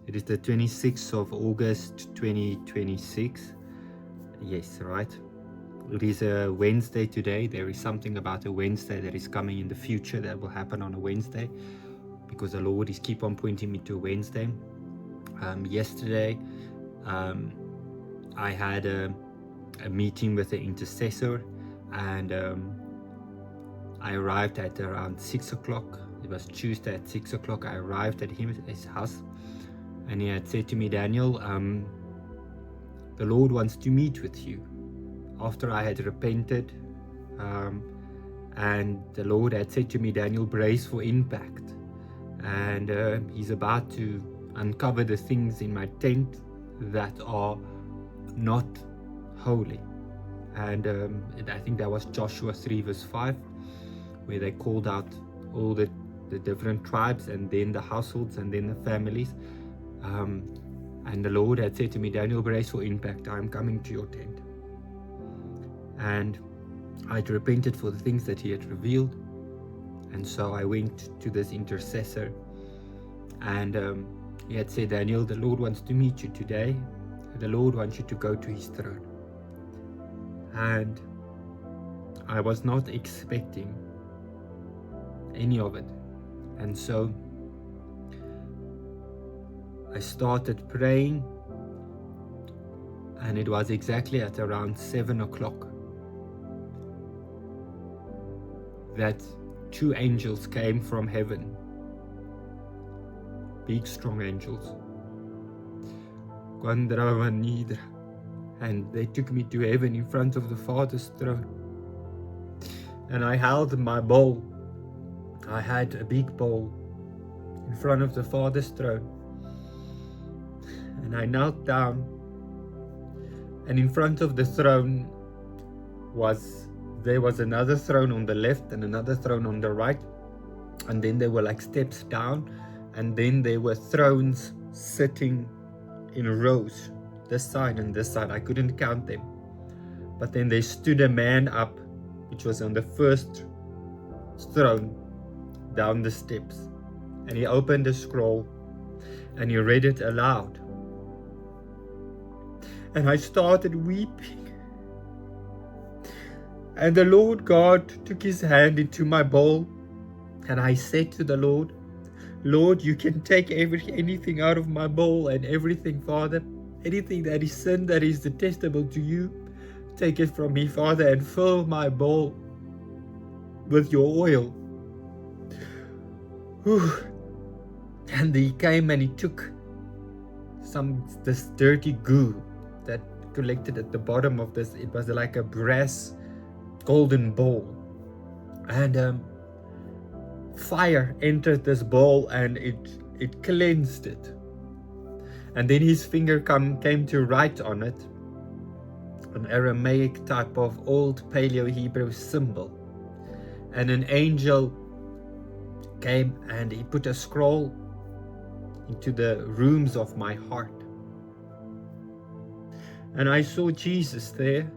It is the 26th of August 2026. Yes, right. It is a Wednesday today. There is something about a Wednesday that is coming in the future that will happen on a Wednesday, because the Lord is keep on pointing me to Wednesday. Yesterday, I had a meeting with the intercessor, and I arrived at around 6 o'clock. It was Tuesday at 6 o'clock. I arrived at his house, and he had said to me, Daniel, the Lord wants to meet with you. After I had repented, and the Lord had said to me, Daniel, brace for impact. And he's about to uncover the things in my tent that are not holy. And I think that was Joshua 3 verse 5, where they called out all the different tribes, and then the households, and then the families. And the Lord had said to me, Daniel, brace for impact. I'm coming to your tent. And I'd repented for the things that he had revealed. And so I went to this intercessor, and he had said, Daniel, the Lord wants to meet you today. The Lord wants you to go to his throne. And I was not expecting any of it. And so I started praying, and it was exactly at around 7 o'clock that 2 angels came from heaven, big strong angels, and they took me to heaven in front of the Father's throne. And I held my bowl. I had a big bowl in front of the Father's throne, and I knelt down, and in front of the throne there was another throne on the left and another throne on the right, and then there were like steps down, and then there were thrones sitting in rows, this side and this side. I couldn't count them, but then there stood a man up, which was on the first throne down the steps, and he opened a scroll and he read it aloud, and I started weeping. And the Lord God took his hand into my bowl, and I said to the Lord, Lord, you can take anything out of my bowl, and everything, Father, anything that is sin, that is detestable to you, take it from me, Father, and fill my bowl with your oil. Whew. And he came and he took this dirty goo that collected at the bottom of this. It was like a brass golden bowl, and fire entered this bowl, and it cleansed it. And then his finger came to write on it an Aramaic type of old Paleo-Hebrew symbol, and an angel came and he put a scroll into the rooms of my heart, and I saw Jesus there.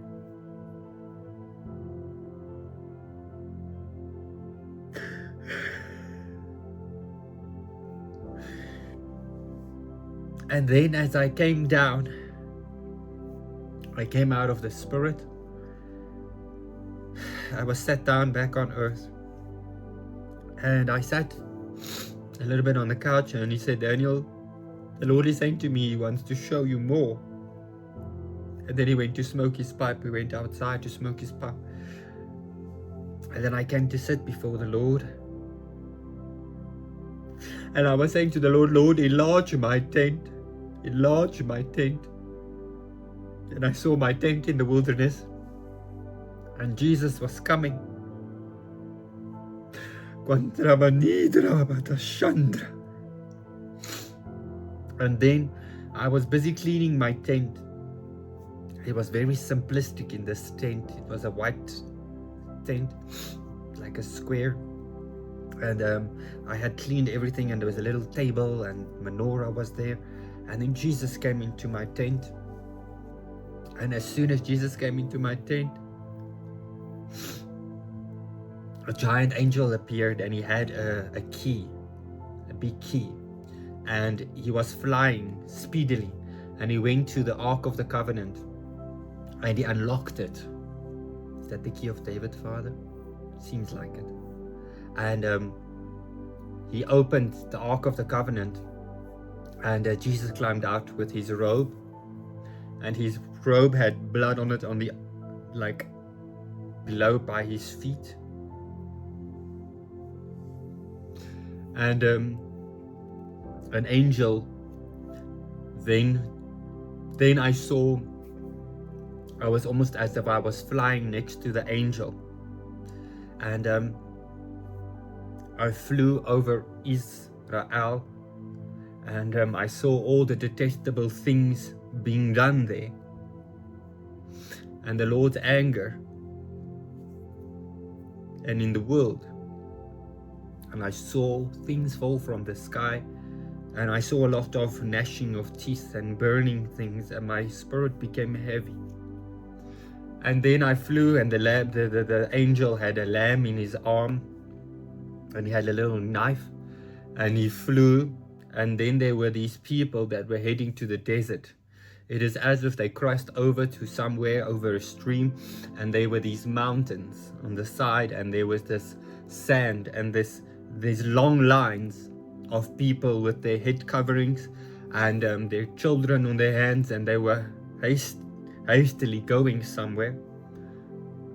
And then as I came down, I came out of the spirit. I was sat down back on earth, and I sat a little bit on the couch, and he said, Daniel, the Lord is saying to me, he wants to show you more. And then he went to smoke his pipe. We went outside to smoke his pipe. And then I came to sit before the Lord. And I was saying to the Lord, Lord, enlarge my tent. Enlarge my tent. And I saw my tent in the wilderness, and Jesus was coming. And then I was busy cleaning my tent. It was very simplistic in this tent. It was a white tent, like a square. And I had cleaned everything, and there was a little table, and menorah was there. And then Jesus came into my tent. And as soon as Jesus came into my tent, a giant angel appeared, and he had a key, a big key. and he was flying speedily, and he went to the Ark of the Covenant, and he unlocked it. Is that the key of David, Father? Seems like it. And he opened the Ark of the Covenant, and Jesus climbed out with his robe, and his robe had blood on it, on the below by his feet. And an angel, then I saw, I was almost as if I was flying next to the angel, and I flew over Israel, and I saw all the detestable things being done there, and the Lord's anger and in the world. And I saw things fall from the sky, and I saw a lot of gnashing of teeth and burning things, and my spirit became heavy. And then I flew, and the angel had a lamb in his arm, and he had a little knife, and he flew, and then there were these people that were heading to the desert. It is as if they crossed over to somewhere over a stream, and there were these mountains on the side, and there was this sand, and these long lines of people with their head coverings, and their children on their hands, and they were hastily going somewhere.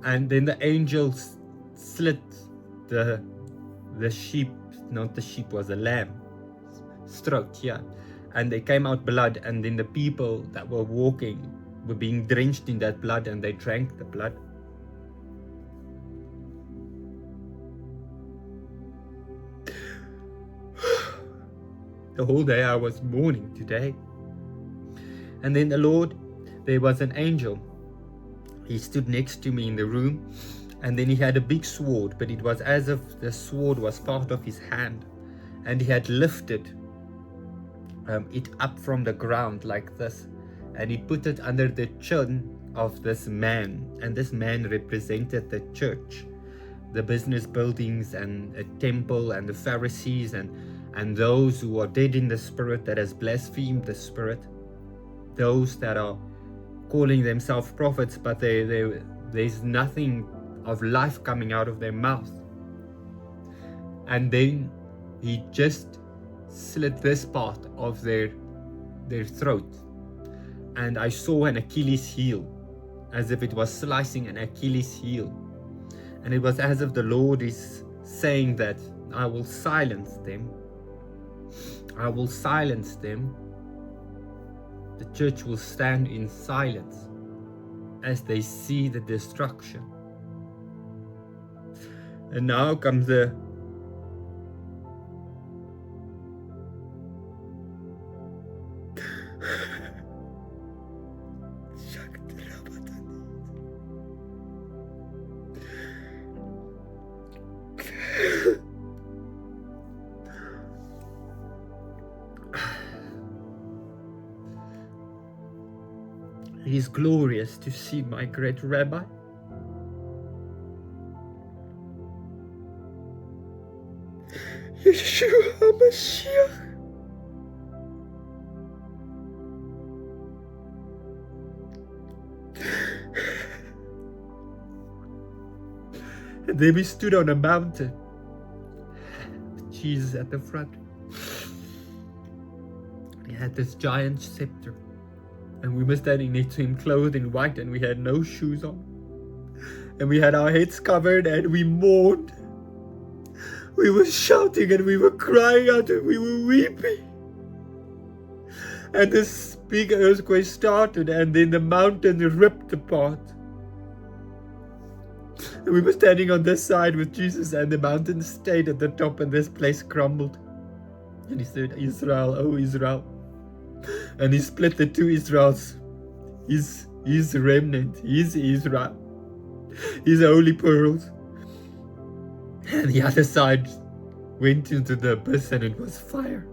And then the angels slit the sheep, not the sheep, was a lamb's throat, yeah. And they came out blood, and then the people that were walking were being drenched in that blood, and they drank the blood. The whole day I was mourning today. And then the Lord, there was an angel. He stood next to me in the room, and then he had a big sword, but it was as if the sword was part of his hand, and he had lifted it up from the ground like this, and he put it under the chin of this man, and this man represented the church, the business buildings and a temple, and the Pharisees, and those who are dead in the spirit, that has blasphemed the spirit, those that are calling themselves prophets, but there's nothing of life coming out of their mouth. And then he just slit this part of their throat, and I saw an Achilles heel, as if it was slicing an Achilles heel, and it was as if the Lord is saying that I will silence them. I will silence them. The church will stand in silence as they see the destruction. And now comes the It is glorious to see my great Rabbi. Yeshua HaMashiach. And then we stood on a mountain, Jesus at the front. He had this giant scepter, and we were standing next to him, clothed in white, and we had no shoes on, and we had our heads covered, and we mourned. We were shouting, and we were crying out, and we were weeping. And this big earthquake started, and then the mountain ripped apart. And we were standing on this side with Jesus, and the mountain stayed at the top, and this place crumbled. And he said, Israel, oh Israel. And he split the two Israels. His remnant, his Israel, his holy pearls. And the other side went into the abyss, and it was fire.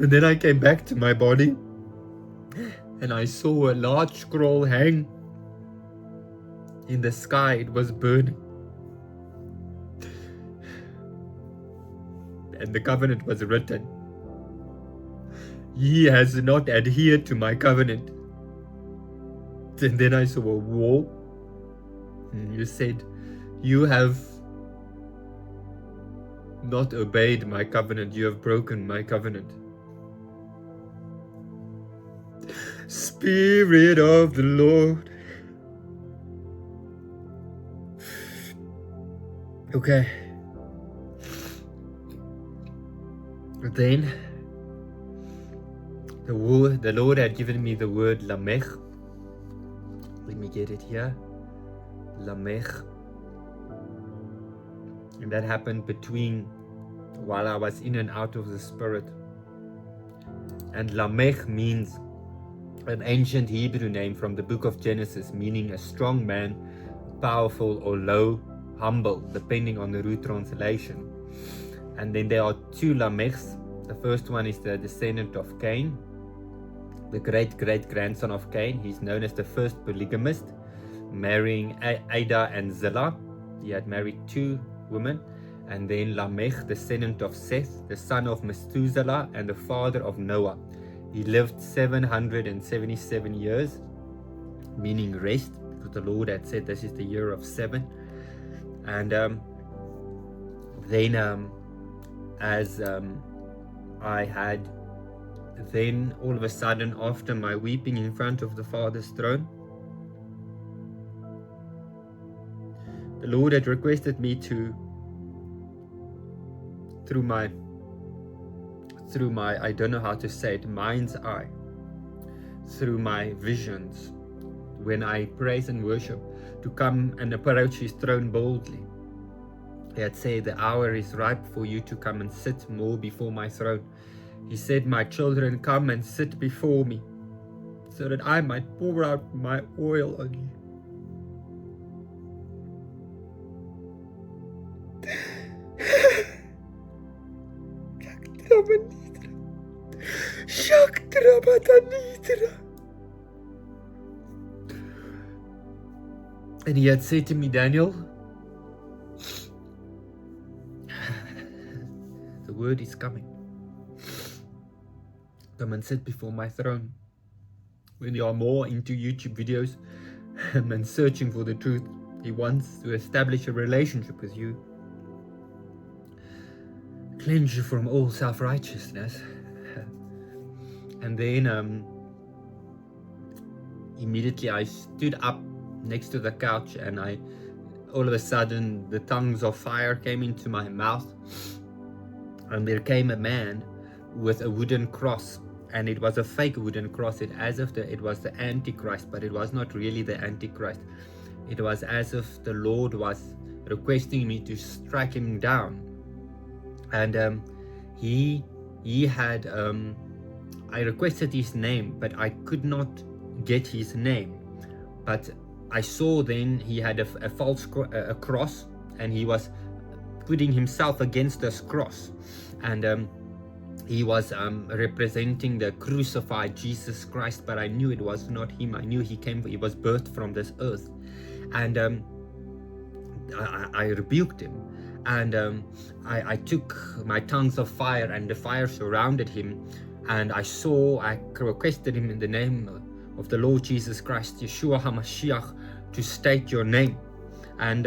And then I came back to my body, and I saw a large scroll hang in the sky. It was burning. and the covenant was written. He has not adhered to my covenant. And then I saw a wall. And you said, you have not obeyed my covenant. You have broken my covenant. Spirit of the Lord. Okay. Then the Lord had given me the word Lamech. Let me get it here. Lamech. And that happened while I was in and out of the Spirit. And Lamech means an ancient Hebrew name from the book of Genesis, meaning a strong man, powerful or low, humble, depending on the root translation. And then there are two Lamechs. The first one is the descendant of Cain, the great-great-grandson of Cain. He's known as the first polygamist, marrying Ada and Zillah. He had married two women. And then Lamech, descendant of Seth, the son of Methuselah and the father of Noah. He lived 777 years, meaning rest, because the Lord had said this is the year of 7. And then I had then all of a sudden, after my weeping in front of the Father's throne, the Lord had requested me to, through my I don't know how to say it, mind's eye, through my visions, when I praise and worship, to come and approach his throne boldly. He had said, the hour is ripe for you to come and sit more before my throne. He said, my children, come and sit before me, so that I might pour out my oil on you. And he had said to me, Daniel, the word is coming. Come and sit before my throne. When you are more into YouTube videos and searching for the truth, he wants to establish a relationship with you. Cleanse you from all self-righteousness. And then immediately I stood up next to the couch, and all of a sudden the tongues of fire came into my mouth, and there came a man with a wooden cross, and it was a fake wooden cross. As if it was the Antichrist, but it was not really the Antichrist. It was as if the Lord was requesting me to strike him down. And he had I requested his name, but I could not get his name. But I saw then he had a false cross, and he was putting himself against this cross, and he was representing the crucified Jesus Christ. But I knew it was not him. I knew he was birthed from this earth. And I rebuked him, and I took my tongues of fire, and the fire surrounded him. And I requested him in the name of the Lord Jesus Christ, Yeshua HaMashiach, to state your name. And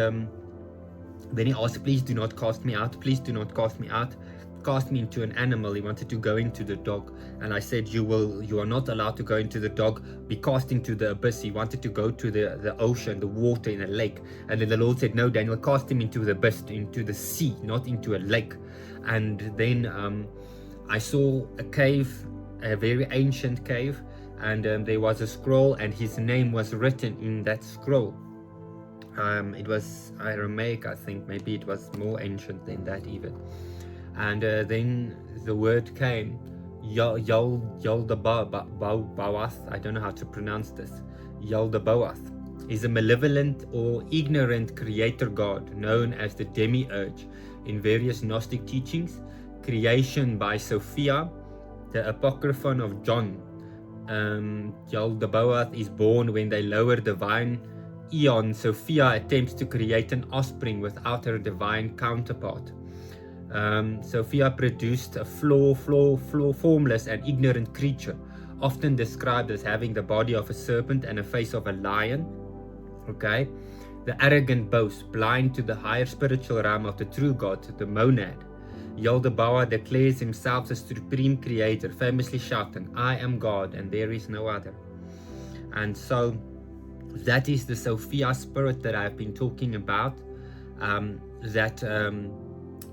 then he asked, please do not cast me out. Please do not cast me out. Cast me into an animal. He wanted to go into the dog. And I said, you are not allowed to go into the dog. Be cast into the abyss. He wanted to go to the ocean, the water, in a lake. And then the Lord said, no, Daniel, cast him into the abyss, into the sea, not into a lake. And then I saw a cave, a very ancient cave, and there was a scroll, and his name was written in that scroll. It was Aramaic, I think. Maybe it was more ancient than that even. And then the word came, Yaldabaoth, I don't know how to pronounce this. Yaldabaoth is a malevolent or ignorant creator god known as the demiurge in various Gnostic teachings. Creation by Sophia, the Apocryphon of John. Yaldabaoth is born when they lower divine Eon. Sophia attempts to create an offspring without her divine counterpart. Sophia produced a formless and ignorant creature, often described as having the body of a serpent and a face of a lion. Okay, the arrogant boast, blind to the higher spiritual realm of the true God, the monad. Yaldabaoth declares himself the supreme creator, famously shouting, "I am God and there is no other." And so that is the Sophia spirit that I've been talking about,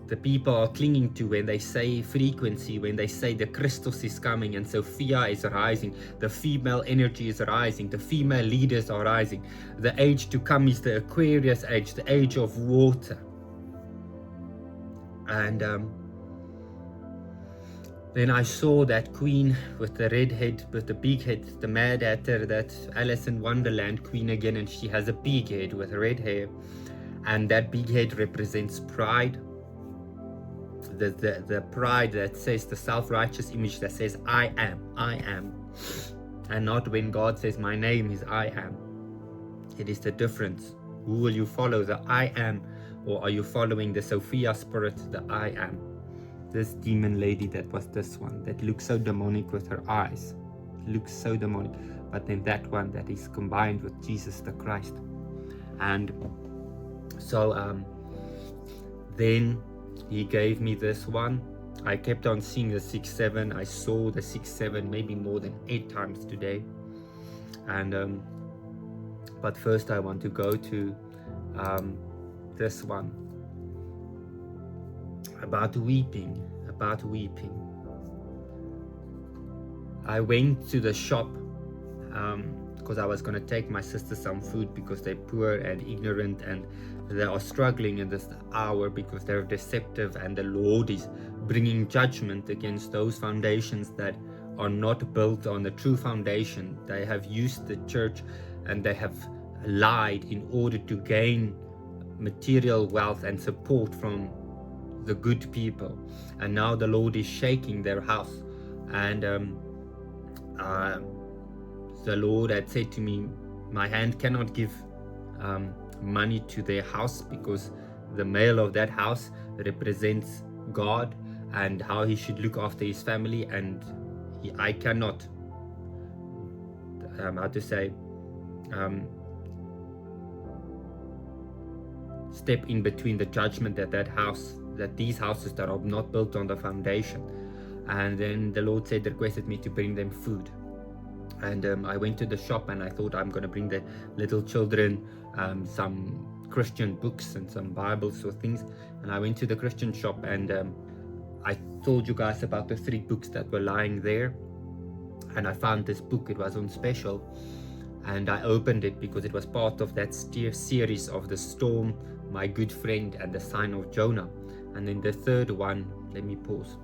the people are clinging to when they say frequency, when they say the Christos is coming and Sophia is rising, the female energy is rising, the female leaders are rising. The age to come is the Aquarius age, the age of water. And then I saw that queen with the red head, with the big head, the Mad Hatter, that Alice in Wonderland queen again, and she has a big head with red hair, and that big head represents pride. The pride that says, the self-righteous image that says I am, and not when God says my name is I am. It is the difference. Who will you follow, the I am, or are you following the Sophia spirit, the I am? This demon lady, that was this one that looks so demonic with her eyes, looks so demonic, but then that one that is combined with Jesus the Christ. And so then he gave me this one. I kept on seeing the 6-7. I saw the 6-7 maybe more than 8 times today. And but first I want to go to this one about weeping. I went to the shop because I was going to take my sister some food, because they're poor and ignorant and they are struggling in this hour because they're deceptive, and the Lord is bringing judgment against those foundations that are not built on the true foundation. They have used the church and they have lied in order to gain material wealth and support from the good people, and now the Lord is shaking their house. And the Lord had said to me, my hand cannot give money to their house, because the male of that house represents God and how he should look after his family, and I cannot step in between the judgment that these houses that are not built on the foundation. And then the Lord requested me to bring them food. And I went to the shop and I thought I'm going to bring the little children some Christian books and some Bibles or things. And I went to the Christian shop, and I told you guys about the 3 books that were lying there. And I found this book. It was on special, and I opened it because it was part of that series of The Storm, My Good Friend, and The Sign of Jonah. And then the third one, let me pause.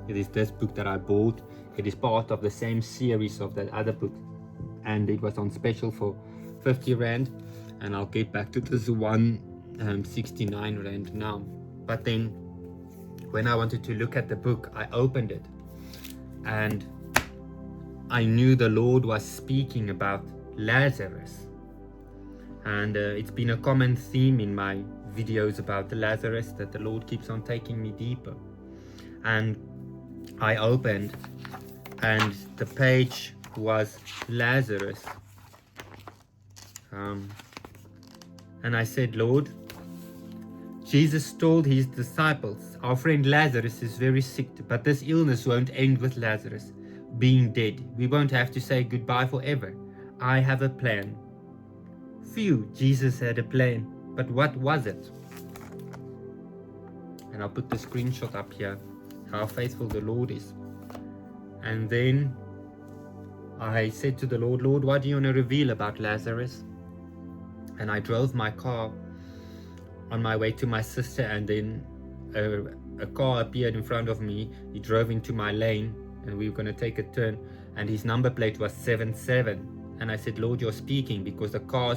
It is this book that I bought. It is part of the same series of that other book, and it was on special for 50 Rand, and I'll get back to this one 69 Rand now. But then when I wanted to look at the book, I opened it, and I knew the Lord was speaking about Lazarus. And it's been a common theme in my videos about the Lazarus, that the Lord keeps on taking me deeper. And I opened, and the page was Lazarus. And I said, Lord, Jesus told his disciples, our friend Lazarus is very sick, but this illness won't end with Lazarus being dead. We won't have to say goodbye forever. I have a plan. Phew, Jesus had a plan, but what was it? And I'll put the screenshot up here, how faithful the Lord is. And then I said to the Lord, Lord, what do you want to reveal about Lazarus? And I drove my car on my way to my sister, and then a car appeared in front of me. He drove into my lane, and we were going to take a turn, and his number plate was 77. And I said, Lord, you're speaking, because the car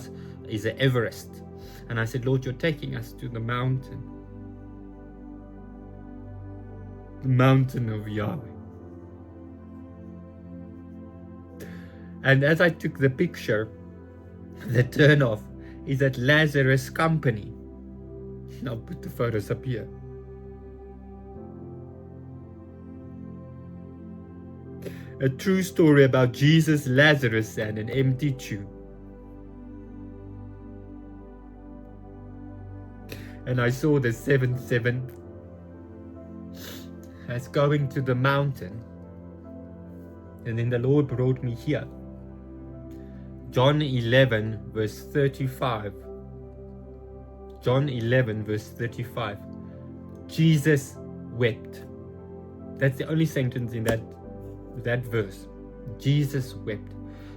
is the Everest. And I said, Lord, you're taking us to the mountain of Yahweh. And as I took the picture, the turn off is at Lazarus Company. I'll put the photos up here. A true story about Jesus, Lazarus, and an empty tomb. And I saw the seventh as going to the mountain. And then the Lord brought me here. John 11 verse 35. John 11 verse 35. Jesus wept. That's the only sentence in that verse. Jesus wept.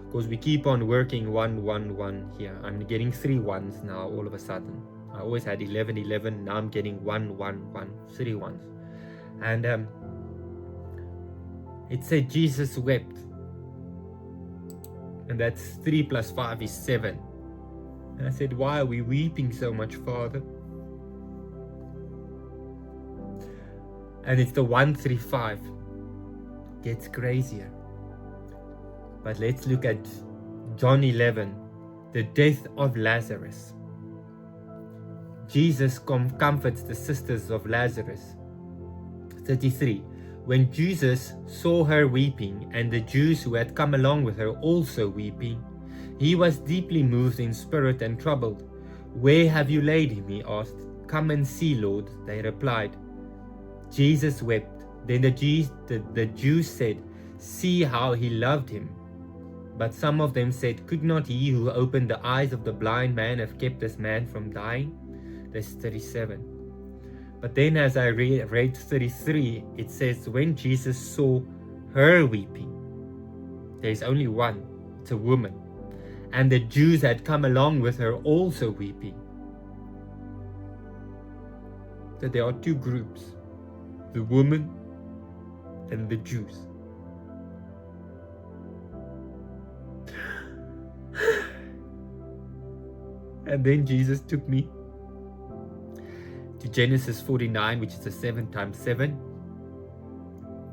Because we keep on working 1, 1, 1 here. I'm getting 3 ones now all of a sudden. I always had 11, 11. Now I'm getting 1, 1, 1. 3 ones. And it said Jesus wept. And that's 3 plus 5 is 7. And I said, why are we weeping so much, Father? And it's the 135. Gets crazier. But let's look at John 11, the death of Lazarus. Jesus comforts the sisters of Lazarus. 33. When Jesus saw her weeping, and the Jews who had come along with her also weeping, he was deeply moved in spirit and troubled. Where have you laid him? He asked. Come and see, Lord, they replied. Jesus wept. Then the Jews said, see how he loved him. But some of them said, could not he who opened the eyes of the blind man have kept this man from dying? That's 37. But then as I read 33, it says, when Jesus saw her weeping, there's only one, it's a woman, and the Jews had come along with her also weeping. So there are 2 groups, the woman and the Jews. And then Jesus took me to Genesis 49, which is the 7 times 7,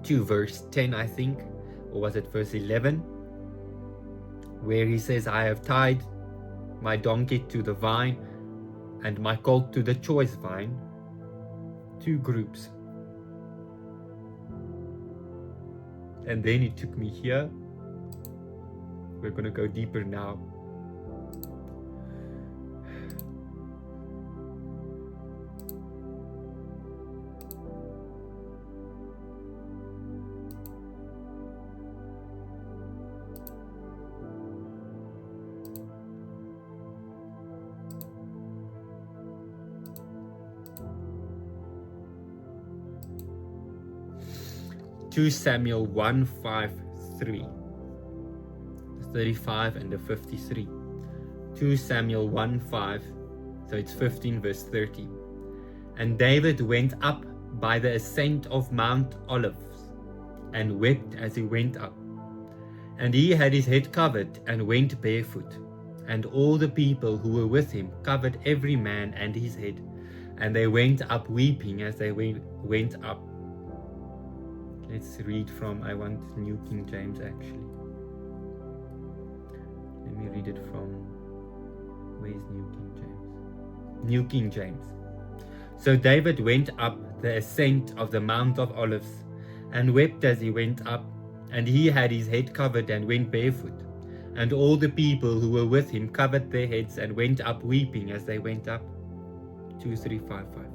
to verse 10, I think, or was it verse 11, where he says, I have tied my donkey to the vine and my colt to the choice vine. 2 groups. And then he took me here. We're going to go deeper now. Samuel 1:5-3, 35 and the 53. 2 Samuel 1:5, so it's 15 verse 30. And David went up by the ascent of Mount Olives, and wept as he went up. And he had his head covered, and went barefoot. And all the people who were with him covered every man and his head. And they went up weeping as they went up. Let's read from, I want New King James actually. Let me read it from, where's New King James? New King James. So David went up the ascent of the Mount of Olives, and wept as he went up, and he had his head covered and went barefoot. And all the people who were with him covered their heads and went up weeping as they went up. 2, 3, 5, 5.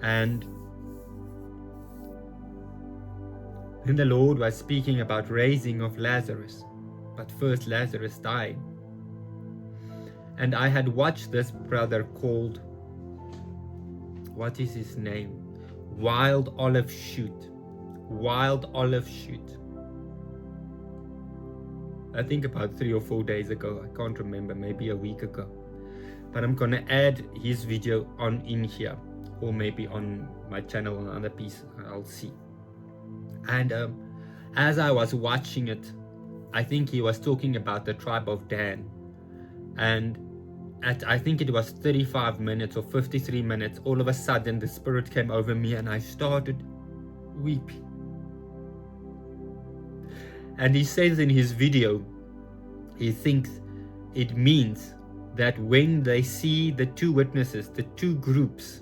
And then the Lord was speaking about raising of Lazarus, but first Lazarus died. And I had watched this brother called, what is his name? WildOliveShoot. WildOliveShoot. I think about 3 or 4 days ago. I can't remember, maybe a week ago. But I'm gonna add his video on in here, or maybe on my channel on another piece, I'll see. And as I was watching it, I think he was talking about the tribe of Dan. And at, I think it was 35 minutes or 53 minutes, all of a sudden the Spirit came over me and I started weeping. And he says in his video, he thinks it means that when they see the 2 witnesses, the 2 groups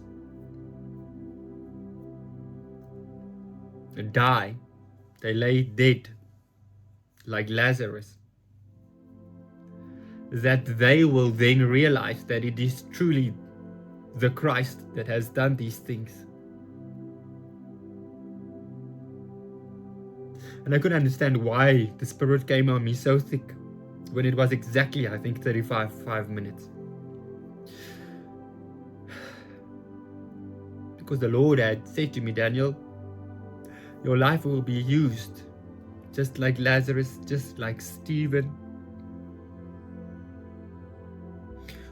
die, they lay dead like Lazarus, that they will then realize that it is truly the Christ that has done these things. And I couldn't understand why the Spirit came on me so thick when it was exactly, I think, 5 minutes. Because the Lord had said to me, Daniel, your life will be used just like Lazarus, just like Stephen.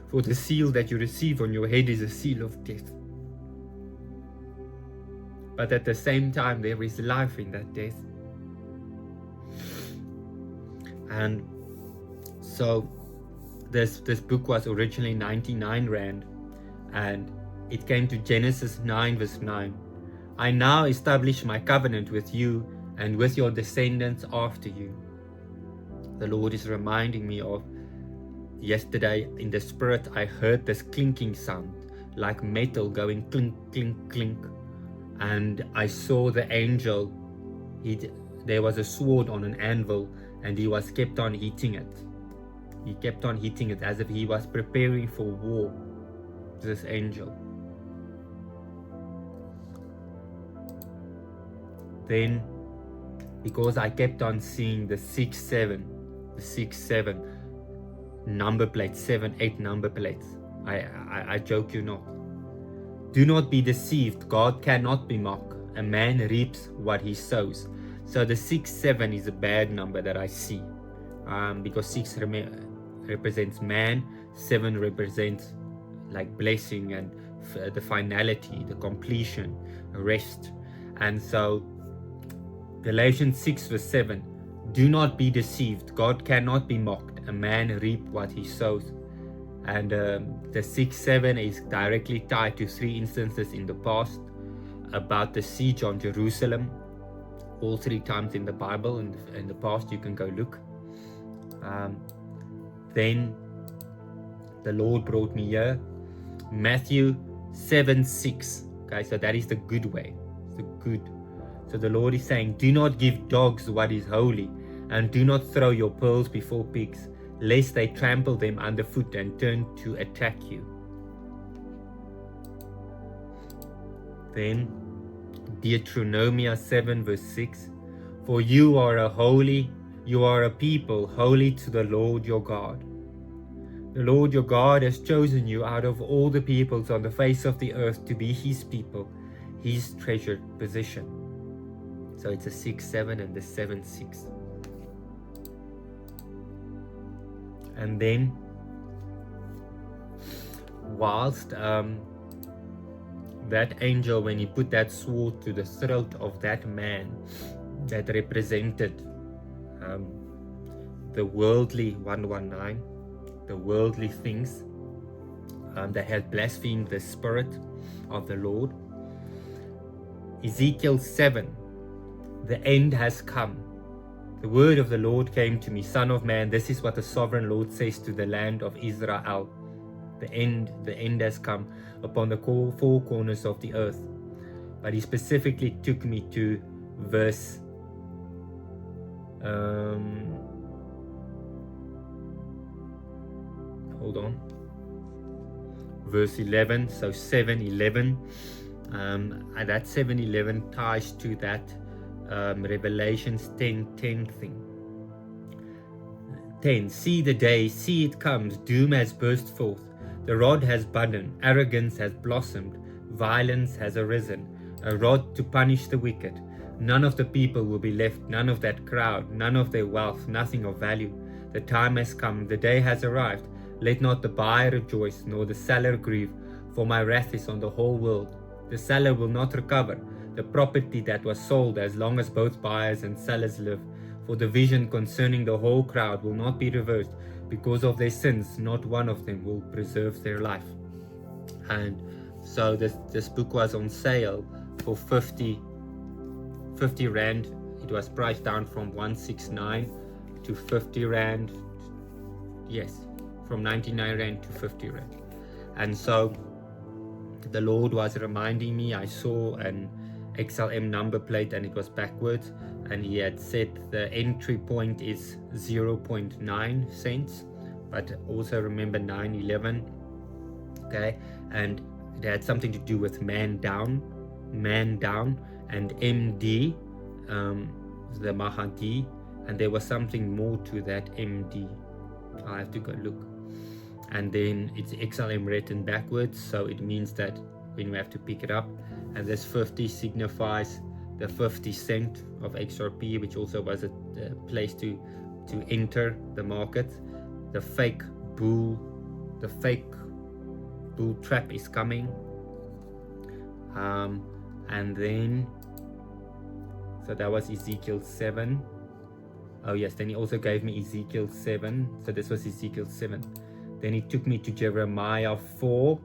For the seal that you receive on your head is a seal of death. But at the same time, there is life in that death. And so this book was originally 99 Rand, and it came to Genesis 9 verse 9. I now establish my covenant with you and with your descendants after you. The Lord is reminding me of yesterday in the Spirit. I heard this clinking sound, like metal going clink, clink, clink. And I saw the angel. There was a sword on an anvil, and he was kept on hitting it. He kept on hitting it as if he was preparing for war, this angel. Then, because I kept on seeing the 6-7 number plates, 7-8 number plates, I joke you not. Do not be deceived, God cannot be mocked. A man reaps what he sows. So the 6-7 is a bad number that I see, because 6 represents man, 7 represents like blessing and the finality, the completion, rest. And so Galatians 6 verse 7, do not be deceived, God cannot be mocked. A man reap what he sows. And the 6-7 is directly tied to 3 instances in the past about the siege on Jerusalem. All 3 times in the Bible, in the past, you can go look. Then the Lord brought me here, Matthew 7:6. Okay, so that is the good way. It's the good. So the Lord is saying, do not give dogs what is holy, and do not throw your pearls before pigs, lest they trample them underfoot and turn to attack you. Then Deuteronomy 7 verse 6, for you are a people holy to the Lord your God. The Lord your God has chosen you out of all the peoples on the face of the earth to be his people, his treasured possession. So it's a 6-7 and the 7-6. And then whilst that angel, when he put that sword to the throat of that man that represented the worldly 119, the worldly things that had blasphemed the Spirit of the Lord. Ezekiel 7, the end has come. The word of the Lord came to me, Son of man, this is what the sovereign Lord says to the land of Israel. The end has come upon the 4 corners of the earth. But he specifically took me to verse verse 11, so 7:11, and that 7:11 ties to that Revelations 10:10 thing. 10, see the day, see it comes, doom has burst forth, the rod has budded, arrogance has blossomed, violence has arisen, a rod to punish the wicked. None of the people will be left, none of that crowd, none of their wealth, nothing of value. The time has come, the day has arrived. Let not the buyer rejoice, nor the seller grieve, for my wrath is on the whole world. The seller will not recover the property that was sold as long as both buyers and sellers live. For the vision concerning the whole crowd will not be reversed. Because of their sins, not one of them will preserve their life. And so this book was on sale for 50 Rand. It was priced down from 169 to 50 Rand. Yes, from 99 Rand to 50 Rand. And so the Lord was reminding me, I saw XLM number plate and it was backwards, and he had said the entry point is 0.9 cents, but also remember 9/11, okay, and it had something to do with man down, and MD, the Mahdi, and there was something more to that MD. I have to go look. And then it's XLM written backwards, so it means that when we have to pick it up, and this 50 signifies the 50 cent of XRP, which also was a place to enter the market. The fake bull trap is coming, and then so that was Ezekiel 7. Oh yes, then he also gave me Ezekiel 7, so this was Ezekiel 7. Then he took me to Jeremiah 4.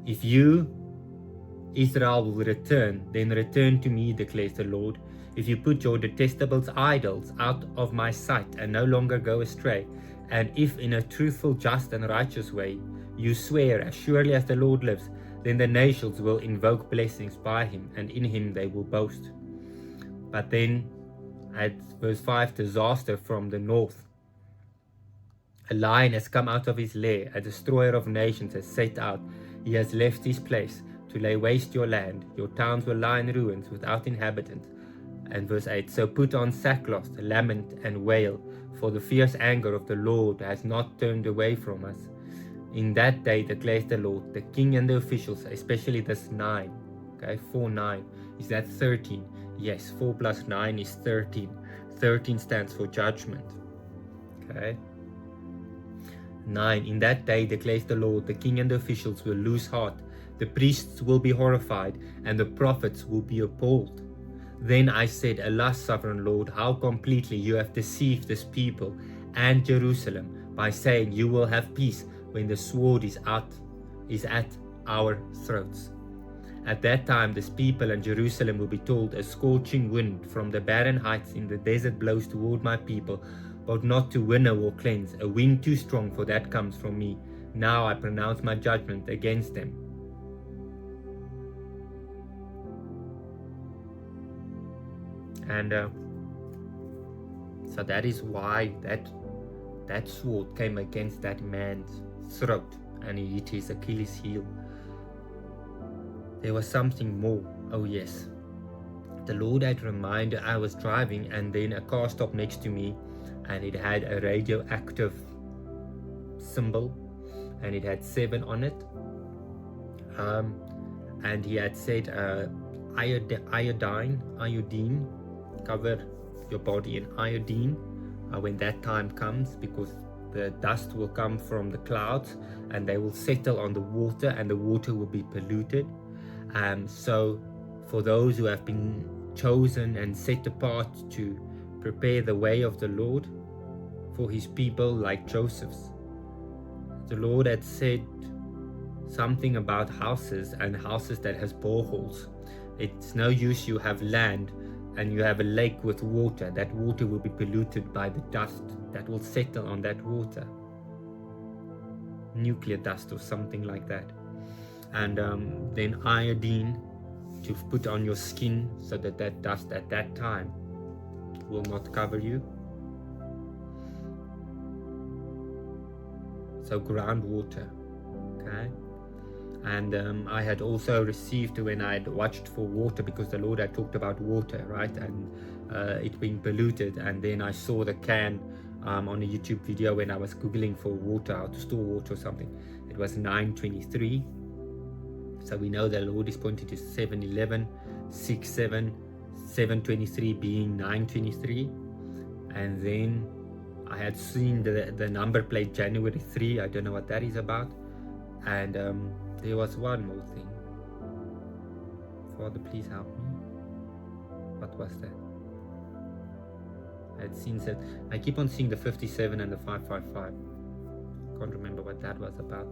If you, Israel, will return, then return to me, declares the Lord. If you put your detestable idols out of my sight and no longer go astray, and if in a truthful, just, and righteous way you swear, as surely as the Lord lives, then the nations will invoke blessings by him, and in him they will boast. But then at verse 5, disaster from the north. A lion has come out of his lair, a destroyer of nations has set out. He has left his place to lay waste your land. Your towns will lie in ruins without inhabitants. And verse 8, so put on sackcloth, lament and wail, for the fierce anger of the Lord has not turned away from us. In that day, declares the Lord, the king and the officials, especially this 9, okay, 4-9, is that 13? Yes, 4 plus 9 is 13. 13 stands for judgment, okay. 9, in that day, declares the Lord, the king and the officials will lose heart, the priests will be horrified, and the prophets will be appalled. Then I said, alas, sovereign Lord, how completely you have deceived this people and Jerusalem by saying you will have peace when the sword is at our throats. At that time, this people and Jerusalem will be told, a scorching wind from the barren heights in the desert blows toward my people, but not to winnow or cleanse. A wind too strong for that comes from me. Now I pronounce my judgment against them. And so that is why that sword came against that man's throat, and he hit his Achilles heel. There was something more. Oh yes, the Lord had reminded, I was driving and then a car stopped next to me, and it had a radioactive symbol, and it had 7 on it, and he had said iodine, cover your body in iodine when that time comes, because the dust will come from the clouds and they will settle on the water, and the water will be polluted. So for those who have been chosen and set apart to prepare the way of the Lord for his people, like Joseph's, the Lord had said something about houses, and houses that has boreholes. It's no use you have land and you have a lake with water. That water will be polluted by the dust that will settle on that water, nuclear dust or something like that. And then iodine to put on your skin, so that that dust at that time will not cover you. So groundwater, okay. And I had also received, when I had watched for water, because the Lord had talked about water, right, and it being polluted, and then I saw the can on a YouTube video when I was googling for water, how to store water or something. It was 923. So we know the Lord is pointing to 7:11, 6:7, 7:23 being 923. And then I had seen the number plate January 3. I don't know what that is about. And there was one more thing. Father, please help me. What was that? I had seen that. I keep on seeing the 57 and the 555. Can't remember what that was about.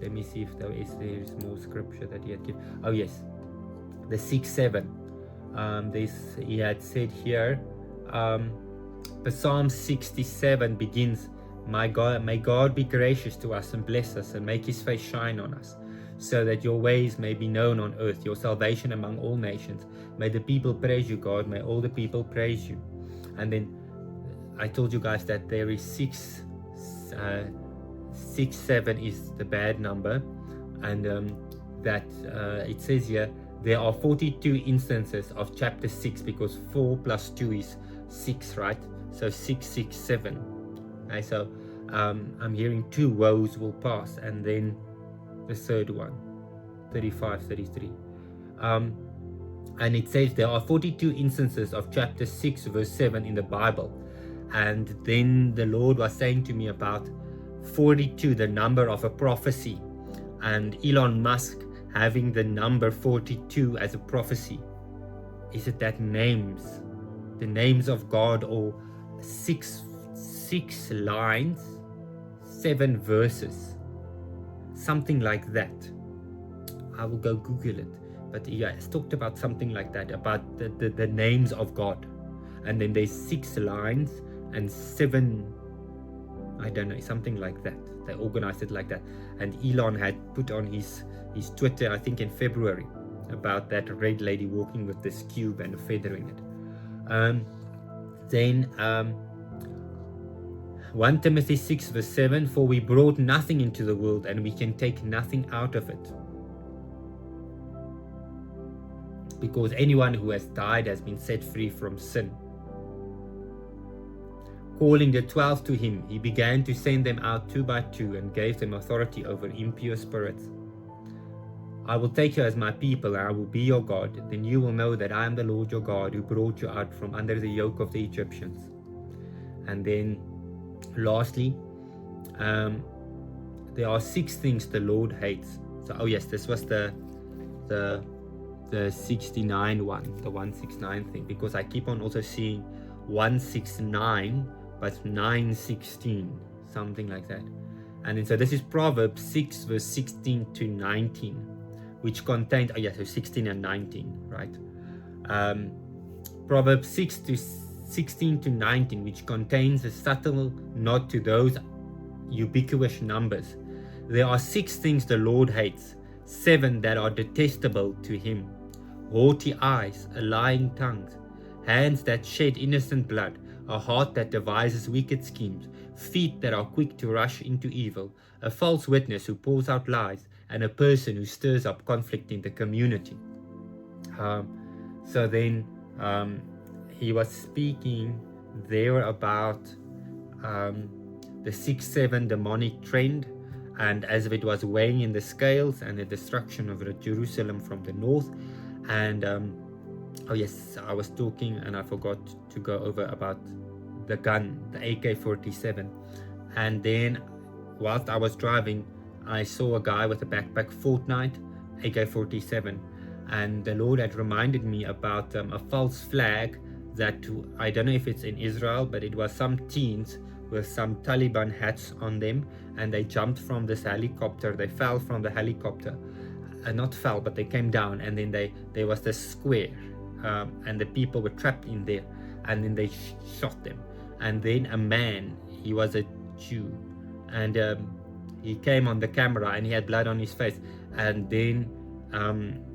Let me see if there is more scripture that he had given. Oh yes, the 6:7. He had said here. Psalm 67 begins, "My God, may God be gracious to us and bless us and make his face shine on us, so that your ways may be known on earth, your salvation among all nations. May the people praise you, God. May all the people praise you. And then I told you guys that there is 6, 7 is the bad number, and that it says here there are 42 instances of chapter 6, because 4 plus 2 is 6, right? So 667. Okay, so I'm hearing 2 woes will pass, and then the third one, 35, 33. And it says there are 42 instances of chapter 6 verse 7 in the Bible. And then the Lord was saying to me about 42, the number of a prophecy, and Elon Musk having the number 42 as a prophecy. Is it that names, the names of God, or six lines, 7 verses, something like that? I will go Google it, but yeah, it's talked about something like that, about the names of God. And then there's 6 lines and 7, I don't know, something like that. They organized it like that. And Elon had put on his Twitter, I think in February, about that red lady walking with this cube and a feather in it. Then 1 Timothy 6 verse 7, for we brought nothing into the world, and we can take nothing out of it. Because anyone who has died has been set free from sin. Calling the 12 to him, he began to send them out 2 by 2 and gave them authority over impure spirits. I will take you as my people, and I will be your God. Then you will know that I am the Lord your God, who brought you out from under the yoke of the Egyptians. And then lastly, there are 6 things the Lord hates. So, oh yes, this was the 69 one, the 169 thing, because I keep on also seeing 169 but 916, something like that. And then so this is Proverbs 6 verse 16 to 19, which contains, oh yeah, so 16 and 19, right? Proverbs 6 to 16 to 19, which contains a subtle nod to those ubiquitous numbers. There are 6 things the Lord hates, 7 that are detestable to him: haughty eyes, a lying tongue, hands that shed innocent blood, a heart that devises wicked schemes, feet that are quick to rush into evil, a false witness who pours out lies, and a person who stirs up conflict in the community. So then he was speaking there about the 6-7 demonic trend, and as if it was weighing in the scales, and the destruction of Jerusalem from the north. And oh yes, I was talking and I forgot to go over about the gun, the AK-47. And then whilst I was driving, I saw a guy with a backpack, Fortnite, AK-47. And the Lord had reminded me about a false flag that, I don't know if it's in Israel, but it was some teens with some Taliban hats on them, and they jumped from this helicopter. They fell from the helicopter. Not fell, but they came down, and then there was this square, and the people were trapped in there, and then they shot them. And then a man, he was a Jew, and he came on the camera and he had blood on his face, and then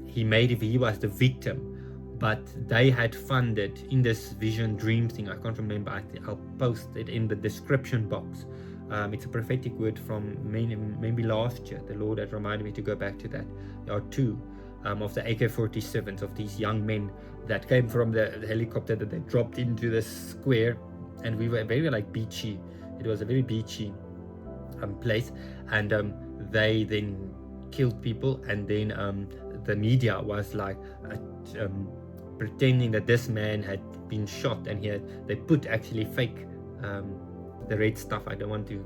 he made it, he was the victim, but they had funded in this vision dream thing, I can't remember, I'll post it in the description box. It's a prophetic word from maybe last year. The Lord had reminded me to go back to that. There are 2 of the AK-47s of these young men that came from the helicopter, that they dropped into the square, and we were very like beachy. It was a very beachy place, and they then killed people, and then the media was like pretending that this man had been shot, and they put actually fake the red stuff. I don't want to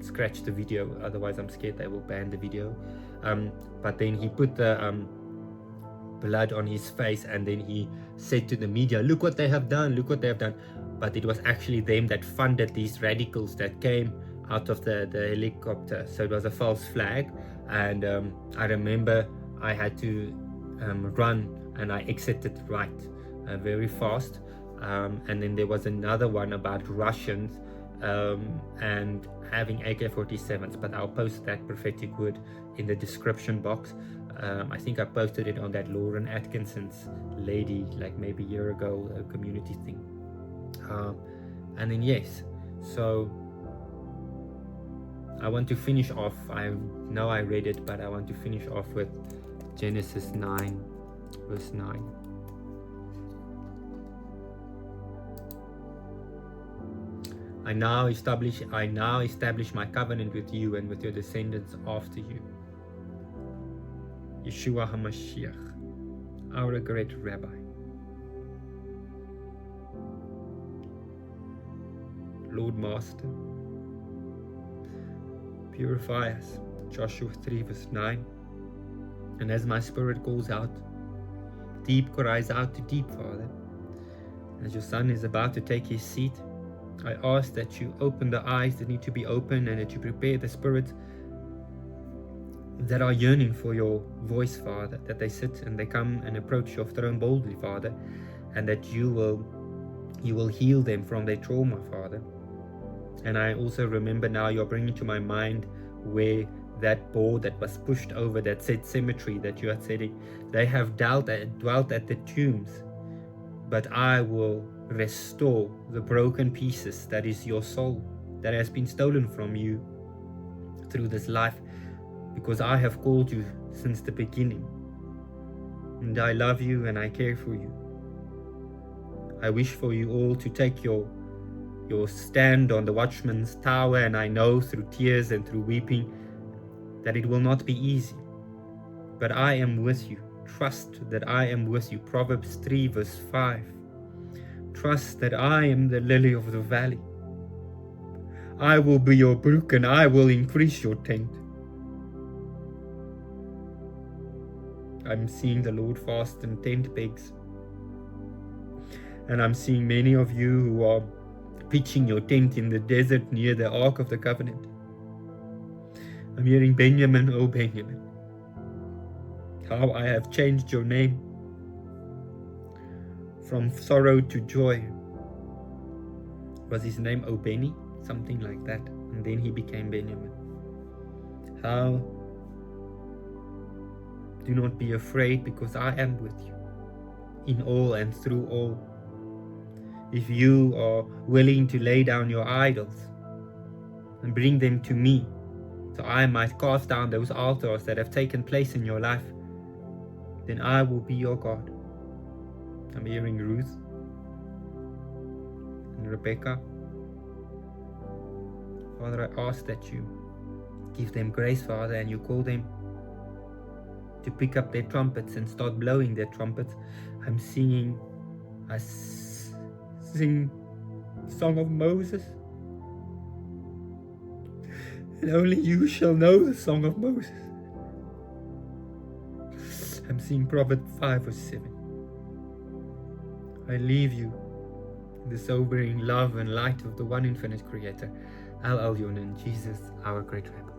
scratch the video, otherwise I'm scared they will ban the video. But then he put the blood on his face, and then he said to the media, look what they have done, look what they have done. But it was actually them that funded these radicals that came out of the helicopter. So it was a false flag. And I remember I had to run, and I exited right very fast. And then there was another one about Russians and having AK-47s, but I'll post that prophetic word in the description box. I think I posted it on that Lauren Atkinson's lady, like maybe a year ago, a community thing. And then yes, so I want to finish off, I know I read it, but I want to finish off with Genesis 9 verse 9. I now establish my covenant with you and with your descendants after you. Yeshua HaMashiach, our great Rabbi. Lord Master, purify us. Joshua 3 verse 9. And as my spirit calls out, deep cries out to deep, Father. As your Son is about to take his seat, I ask that you open the eyes that need to be opened, and that you prepare the spirits that are yearning for your voice, Father, that they sit and they come and approach your throne boldly, Father, and that you will heal them from their trauma, Father. And I also remember now, you're bringing to my mind where that board that was pushed over that said cemetery that you had said, they have dwelt at the tombs, but I will restore the broken pieces, that is your soul, that has been stolen from you through this life, because I have called you since the beginning, and I love you and I care for you. I wish for you all to take your stand on the watchman's tower, and I know through tears and through weeping that it will not be easy, but I am with you. Trust that I am with you. Proverbs 3 verse 5. Trust that I am the lily of the valley. I will be your brook, and I will increase your tent. I'm seeing the Lord fasten tent pegs, and I'm seeing many of you who are pitching your tent in the desert near the Ark of the Covenant. I'm hearing, Benjamin, oh Benjamin, how I have changed your name from sorrow to joy. Was his name Obeni? Something like that. And then he became Benjamin. How? Do not be afraid, because I am with you in all and through all. If you are willing to lay down your idols and bring them to me, so I might cast down those altars that have taken place in your life, then I will be your God. I'm hearing Ruth and Rebecca. Father, I ask that you give them grace, Father, and you call them to pick up their trumpets and start blowing their trumpets. I'm singing, I sing Song of Moses, and only you shall know the Song of Moses. I'm singing Proverbs 5 verse 7. I leave you in the sobering love and light of the one infinite Creator, Al Elyon, Jesus, our great Rabbi.